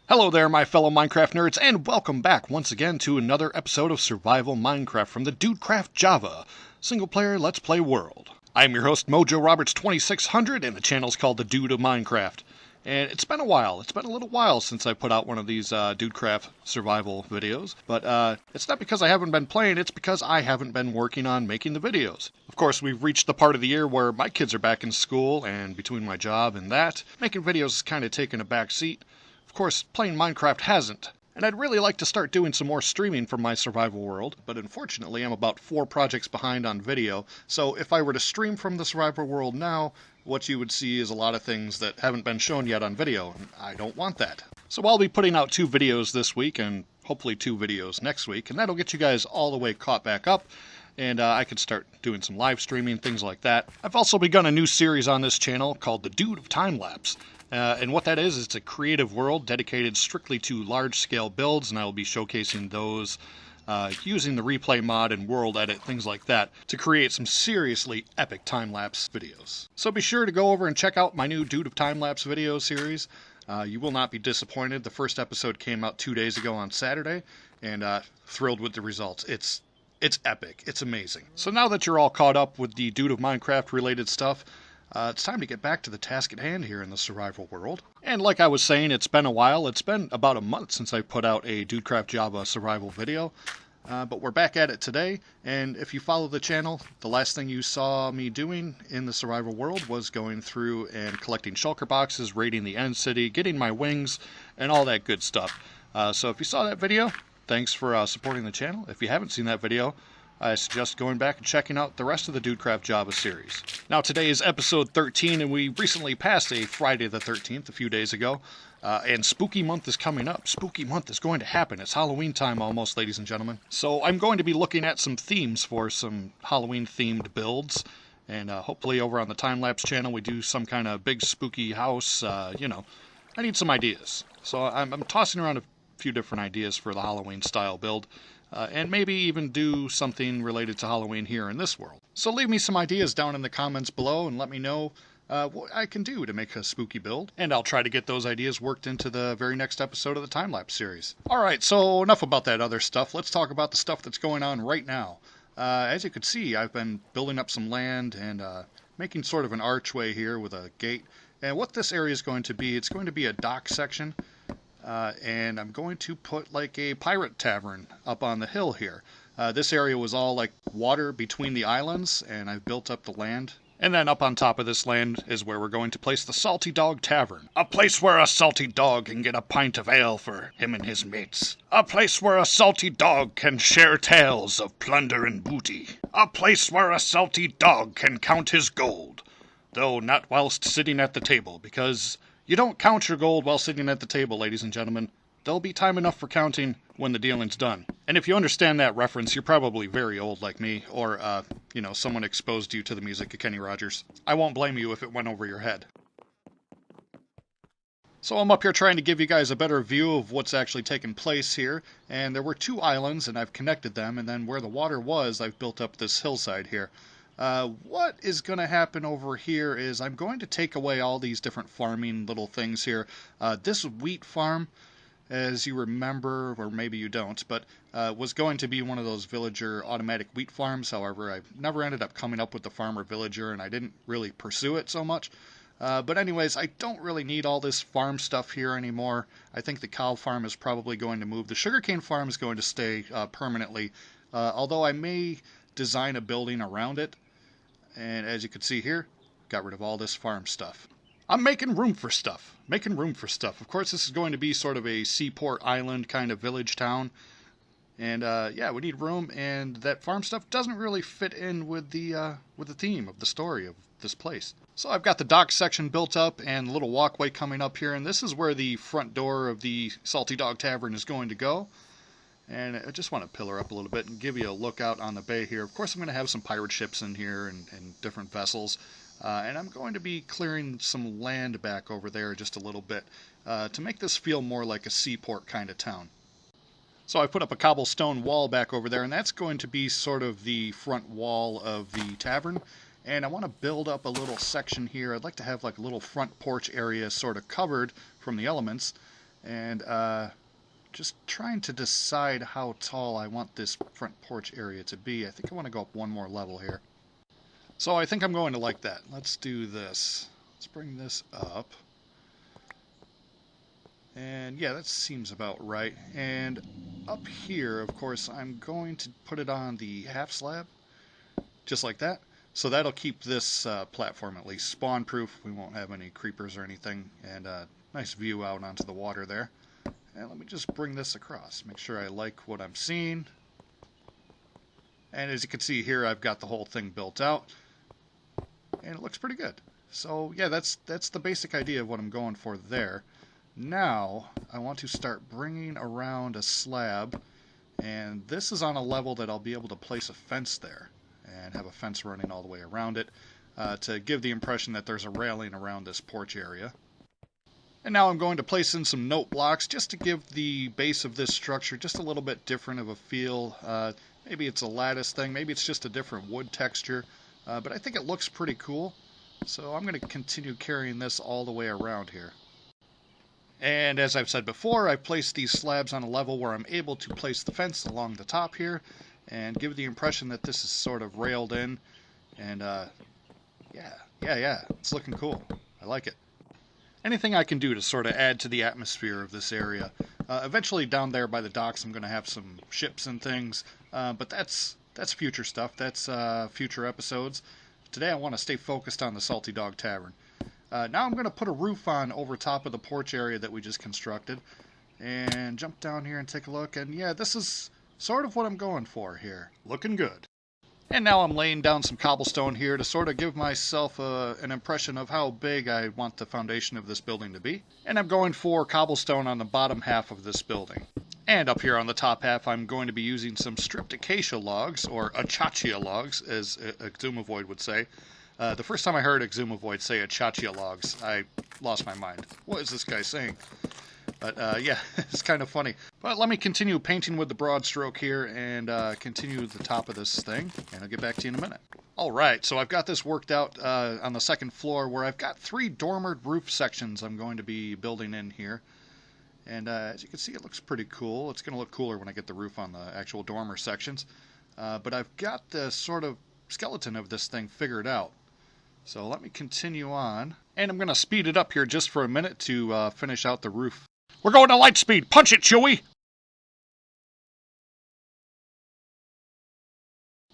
Hello there, my fellow Minecraft nerds, and welcome back once again to another episode of Survival Minecraft from the Dudecraft Java single-player Let's Play world. I'm your host, Mojo Roberts 2600, and the channel's called The Dude of Minecraft. And it's been a while. It's been a little while since I put out one of these Dudecraft survival videos. But it's not because I haven't been playing, it's because I haven't been working on making the videos. Of course, we've reached the part of the year where my kids are back in school, and between my job and that, making videos is kind of taking a back seat. Of course, playing Minecraft hasn't, and I'd really like to start doing some more streaming from my survival world, but unfortunately I'm about 4 projects behind on video, so if I were to stream from the survival world now, what you would see is a lot of things that haven't been shown yet on video, and I don't want that. So I'll be putting out 2 videos this week, and hopefully 2 videos next week, and that'll get you guys all the way caught back up, and I could start doing some live streaming, things like that. I've also begun a new series on this channel called The Dude of Time-Lapse. And what that is, it's a creative world dedicated strictly to large-scale builds, and I will be showcasing those using the replay mod and world edit, things like that, to create some seriously epic time-lapse videos. So be sure to go over and check out my new Dude of Time-Lapse video series. You will not be disappointed. The first episode came out 2 days ago on Saturday, and thrilled with the results. It's epic. It's amazing. So now that you're all caught up with the Dude of Minecraft related stuff, it's time to get back to the task at hand here in the survival world. And like I was saying, it's been a while. It's been about a month since I put out a Dudecraft Java survival video. But we're back at it today, and if you follow the channel, the last thing you saw me doing in the survival world was going through and collecting shulker boxes, raiding the end city, getting my wings, and all that good stuff. So if you saw that video, thanks for supporting the channel. If you haven't seen that video, I suggest going back and checking out the rest of the Dudecraft Java series. Now today is episode 13, and we recently passed a Friday the 13th a few days ago, and Spooky Month is coming up. Spooky Month is going to happen. It's Halloween time almost, ladies and gentlemen. So I'm going to be looking at some themes for some Halloween-themed builds, and hopefully over on the time-lapse channel we do some kind of big spooky house, you know. I need some ideas. So I'm tossing around a few different ideas for the Halloween-style build. And maybe even do something related to Halloween here in this world. So leave me some ideas down in the comments below and let me know what I can do to make a spooky build. And I'll try to get those ideas worked into the very next episode of the time-lapse series. Alright, so enough about that other stuff. Let's talk about the stuff that's going on right now. As you can see, I've been building up some land and making sort of an archway here with a gate. And what this area is going to be, it's going to be a dock section. And I'm going to put like a pirate tavern up on the hill here. This area was all like water between the islands, and I've built up the land. And then up on top of this land is where we're going to place the Salty Dog Tavern. A place where a salty dog can get a pint of ale for him and his mates. A place where a salty dog can share tales of plunder and booty. A place where a salty dog can count his gold. Though not whilst sitting at the table, because you don't count your gold while sitting at the table, ladies and gentlemen. There'll be time enough for counting when the dealing's done. And if you understand that reference, you're probably very old like me, or, you know, someone exposed you to the music of Kenny Rogers. I won't blame you if it went over your head. So I'm up here trying to give you guys a better view of what's actually taking place here, and there were 2 islands, and I've connected them, and then where the water was, I've built up this hillside here. What is going to happen over here is I'm going to take away all these different farming little things here. This wheat farm, as you remember, or maybe you don't, but was going to be one of those villager automatic wheat farms. However, I never ended up coming up with the farmer villager, and I didn't really pursue it so much. But anyways, I don't really need all this farm stuff here anymore. I think the cow farm is probably going to move. The sugarcane farm is going to stay permanently, although I may design a building around it. And as you can see here, got rid of all this farm stuff. I'm making room for stuff. Making room for stuff. Of course, this is going to be sort of a seaport island kind of village town. And yeah, we need room, and that farm stuff doesn't really fit in with the theme of the story of this place. So I've got the dock section built up and a little walkway coming up here, and this is where the front door of the Salty Dog Tavern is going to go. And I just want to pillar up a little bit and give you a look out on the bay here. Of course, I'm going to have some pirate ships in here and different vessels. And I'm going to be clearing some land back over there just a little bit to make this feel more like a seaport kind of town. So I put up a cobblestone wall back over there, and that's going to be sort of the front wall of the tavern. And I want to build up a little section here. I'd like to have like a little front porch area sort of covered from the elements. And just trying to decide how tall I want this front porch area to be. I think I want to go up one more level here. So I think I'm going to like that. Let's do this. Let's bring this up. And yeah, that seems about right. And up here, of course, I'm going to put it on the half slab, just like that. So that'll keep this platform at least spawn proof. We won't have any creepers or anything. And nice view out onto the water there. And let me just bring this across, make sure I like what I'm seeing. And as you can see here, I've got the whole thing built out. And it looks pretty good. So yeah, that's the basic idea of what I'm going for there. Now, I want to start bringing around a slab. And this is on a level that I'll be able to place a fence there. And have a fence running all the way around it. To give the impression that there's a railing around this porch area. And now I'm going to place in some note blocks just to give the base of this structure just a little bit different of a feel. Maybe it's a lattice thing, maybe it's just a different wood texture, but I think it looks pretty cool. So I'm going to continue carrying this all the way around here. And as I've said before, I've placed these slabs on a level where I'm able to place the fence along the top here and give the impression that this is sort of railed in. And yeah, it's looking cool. I like it. Anything I can do to sort of add to the atmosphere of this area. Eventually down there by the docks I'm going to have some ships and things, but that's future stuff, that's future episodes. Today I want to stay focused on the Salty Dog Tavern. Now I'm going to put a roof on over top of the porch area that we just constructed, and jump down here and take a look, and yeah, this is sort of what I'm going for here. Looking good. And now I'm laying down some cobblestone here to sort of give myself an impression of how big I want the foundation of this building to be. And I'm going for cobblestone on the bottom half of this building. And up here on the top half, I'm going to be using some stripped acacia logs, or achachia logs, as Exumavoid would say. The first time I heard Exumavoid say achachia logs, I lost my mind. What is this guy saying? But yeah, it's kind of funny. But let me continue painting with the broad stroke here and continue the top of this thing, and I'll get back to you in a minute. Alright, so I've got this worked out on the second floor where I've got 3 dormered roof sections I'm going to be building in here. And as you can see, it looks pretty cool. It's going to look cooler when I get the roof on the actual dormer sections. But I've got the sort of skeleton of this thing figured out. So let me continue on. And I'm going to speed it up here just for a minute to finish out the roof. We're going to light speed. Punch it, Chewie!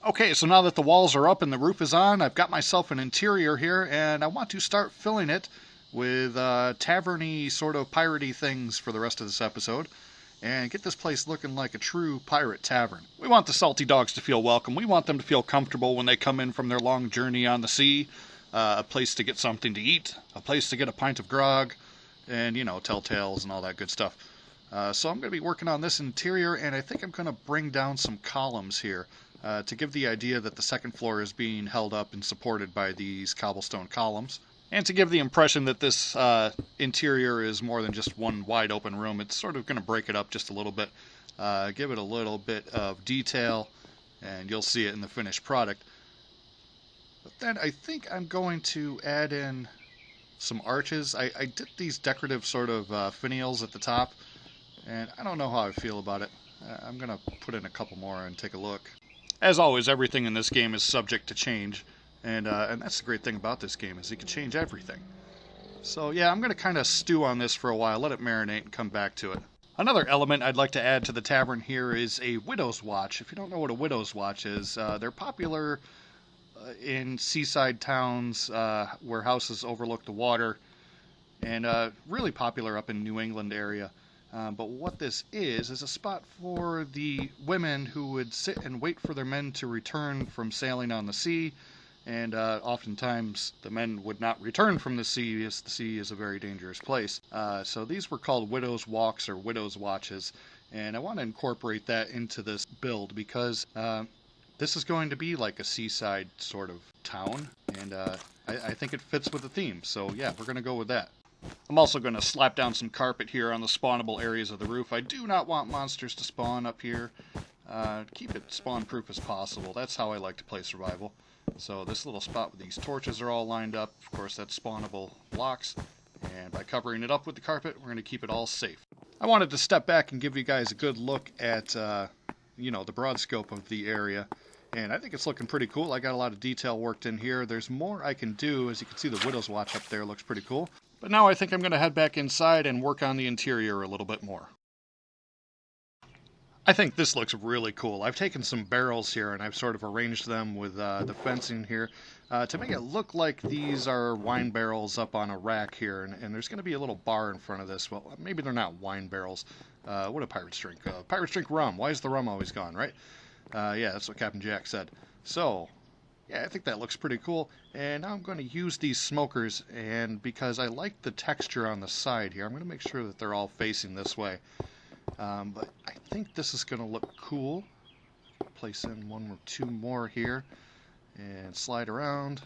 Okay, so now that the walls are up and the roof is on, I've got myself an interior here, and I want to start filling it with tavern-y sort of piratey things for the rest of this episode, and get this place looking like a true pirate tavern. We want the salty dogs to feel welcome. We want them to feel comfortable when they come in from their long journey on the sea. A place to get something to eat, a place to get a pint of grog, and, you know, tell tales and all that good stuff. So I'm going to be working on this interior, and I think I'm going to bring down some columns here to give the idea that the second floor is being held up and supported by these cobblestone columns. And to give the impression that this interior is more than just one wide open room, it's sort of going to break it up just a little bit, give it a little bit of detail, and you'll see it in the finished product. But then I think I'm going to add in some arches. I did these decorative sort of finials at the top, and I don't know how I feel about it. I'm going to put in a couple more and take a look. As always, everything in this game is subject to change, and that's the great thing about this game, is you can change everything. So yeah, I'm going to kind of stew on this for a while, let it marinate and come back to it. Another element I'd like to add to the tavern here is a widow's watch. If you don't know what a widow's watch is, they're popular in seaside towns where houses overlook the water, and really popular up in New England area. But what this is a spot for the women who would sit and wait for their men to return from sailing on the sea, and oftentimes the men would not return from the sea, as the sea is a very dangerous place. So these were called widow's walks or widow's watches, and I want to incorporate that into this build because this is going to be like a seaside sort of town, and I think it fits with the theme, so yeah, we're going to go with that. I'm also going to slap down some carpet here on the spawnable areas of the roof. I do not want monsters to spawn up here. Keep it spawn-proof as possible. That's how I like to play survival. So this little spot with these torches are all lined up. Of course, that's spawnable blocks. And by covering it up with the carpet, we're going to keep it all safe. I wanted to step back and give you guys a good look at, you know, the broad scope of the area. And I think it's looking pretty cool. I got a lot of detail worked in here. There's more I can do. As you can see, the Widow's Watch up there looks pretty cool. But now I think I'm going to head back inside and work on the interior a little bit more. I think this looks really cool. I've taken some barrels here and I've sort of arranged them with the fencing here to make it look like these are wine barrels up on a rack here. And there's going to be a little bar in front of this. Well, maybe they're not wine barrels. What do pirates drink? Pirates drink rum. Why is the rum always gone, right? Yeah, that's what Captain Jack said. So, yeah, I think that looks pretty cool. And now I'm going to use these smokers, and because I like the texture on the side here, I'm going to make sure that they're all facing this way. But I think this is going to look cool. Place in one or two more here, and slide around.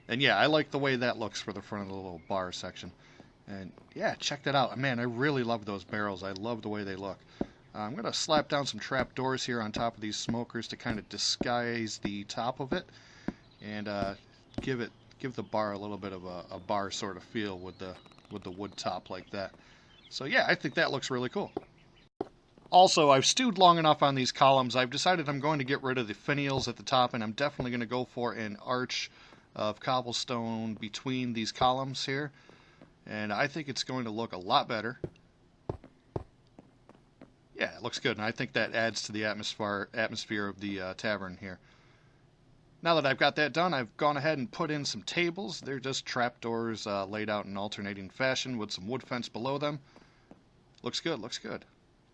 And yeah, I like the way that looks for the front of the little bar section. And yeah, check that out. Man, I really love those barrels. I love the way they look. I'm going to slap down some trap doors here on top of these smokers to kind of disguise the top of it and give the bar a little bit of a bar sort of feel with the wood top like that. So yeah, I think that looks really cool. Also, I've stewed long enough on these columns. I've decided I'm going to get rid of the finials at the top, and I'm definitely going to go for an arch of cobblestone between these columns here. And I think it's going to look a lot better. Yeah, it looks good, and I think that adds to the atmosphere of the tavern here. Now that I've got that done, I've gone ahead and put in some tables. They're just trapdoors laid out in alternating fashion with some wood fence below them. Looks good, looks good.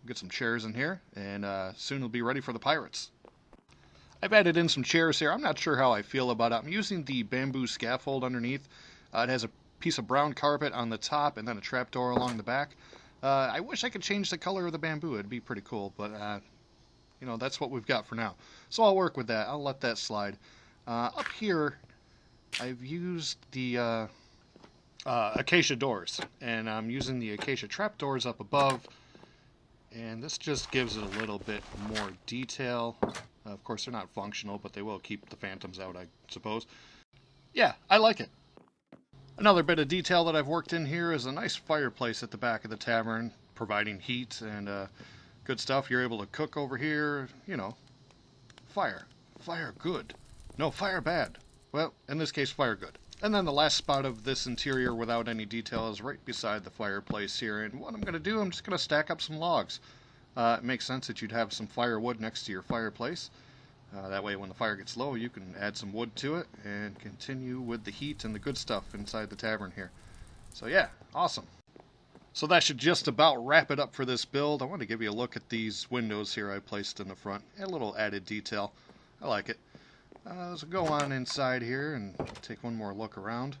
Get some chairs in here, and soon it'll be ready for the pirates. I've added in some chairs here. I'm not sure how I feel about it. I'm using the bamboo scaffold underneath. It has a piece of brown carpet on the top and then a trapdoor along the back. I wish I could change the color of the bamboo. It'd be pretty cool, but you know, that's what we've got for now. So I'll work with that. I'll let that slide. Up here, I've used the acacia doors, and I'm using the acacia trapdoors up above, and this just gives it a little bit more detail. Of course, they're not functional, but they will keep the phantoms out, I suppose. Yeah, I like it. Another bit of detail that I've worked in here is a nice fireplace at the back of the tavern, providing heat and good stuff. You're able to cook over here, you know. Fire. Fire good. No, fire bad. Well, in this case, fire good. And then the last spot of this interior without any detail is right beside the fireplace here. And what I'm going to do, I'm just going to stack up some logs. It makes sense that you'd have some firewood next to your fireplace. That way when the fire gets low, you can add some wood to it and continue with the heat and the good stuff inside the tavern here. So yeah, awesome. So that should just about wrap it up for this build. I want to give you a look at these windows here I placed in the front. A little added detail. I like it. So go on inside here and take one more look around.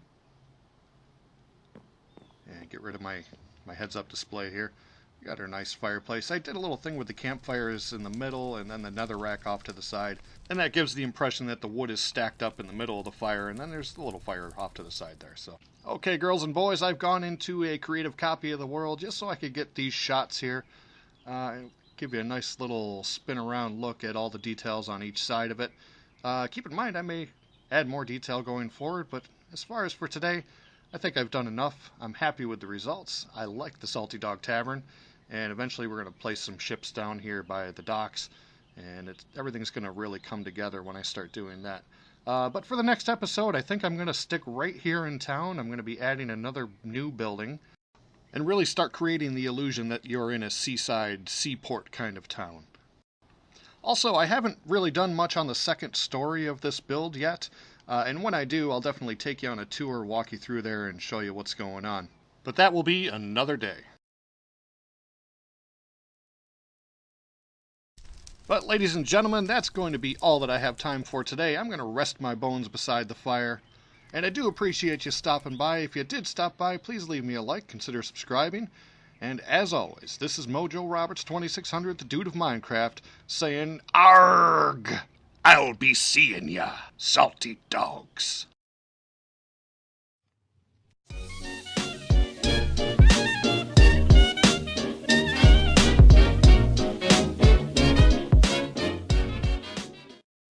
And get rid of my heads-up display here. We got our nice fireplace. I did a little thing with the campfires in the middle and then the nether rack off to the side. And that gives the impression that the wood is stacked up in the middle of the fire, and then there's the little fire off to the side there. So, okay, girls and boys, I've gone into a creative copy of the world just so I could get these shots here. Give you a nice little spin around look at all the details on each side of it. Keep in mind I may add more detail going forward, but as far as for today, I think I've done enough. I'm happy with the results. I like the Salty Dog Tavern. And eventually we're going to place some ships down here by the docks, and everything's going to really come together when I start doing that. But for the next episode, I think I'm going to stick right here in town. I'm going to be adding another new building and really start creating the illusion that you're in a seaside, seaport kind of town. Also, I haven't really done much on the second story of this build yet, and when I do, I'll definitely take you on a tour, walk you through there, and show you what's going on. But that will be another day. But ladies and gentlemen, that's going to be all that I have time for today. I'm going to rest my bones beside the fire. And I do appreciate you stopping by. If you did stop by, please leave me a like, consider subscribing. And as always, this is Mojo Roberts 2600, the Dude of Minecraft, saying, ARG! I'll be seeing ya, salty dogs.